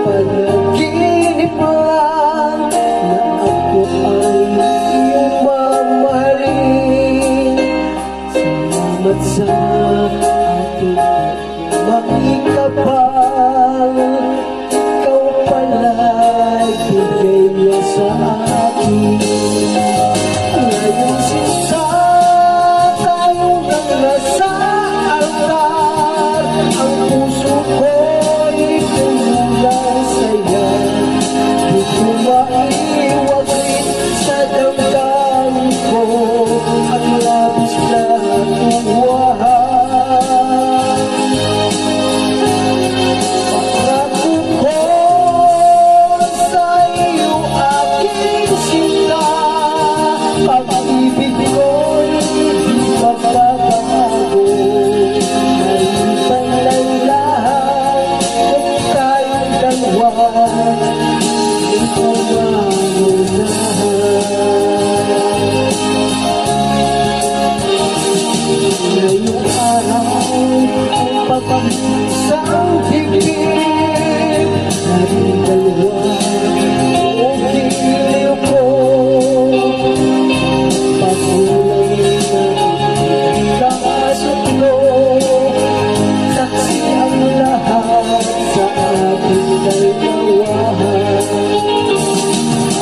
panaginip lang na ako ay iyong mamahalin. Salamat sa ating makikapal, ikaw pala'y bigay niya sa akin. Ngayon sinsa tayong nasa altar, ang puso ko'y tumulang sa'yo. Di ko maiwagin sa damdamin ko ang labis na tuwahan. Pangako ko sa iyo aking sinta, pag-ibig ko'y di magbabago. Maliban ng lahat kung tayong dalawa ay pumaunahan. Ngayong araw ang pag-isang higit, nating dalawa o giliw ko. Pagkulay ng kakasuklo, saksi ang lahat sa ating dalawahan.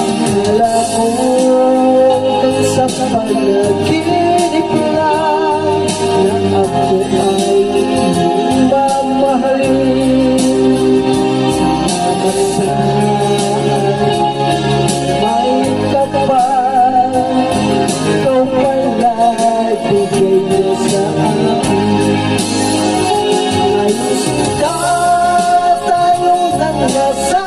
Akala ko kang sa panaginip lang na ako ay iyong mamahalin. Salamat sa may kapal, ikaw pala'y bigay niya sa akin. Ngayon sinta tayong nasa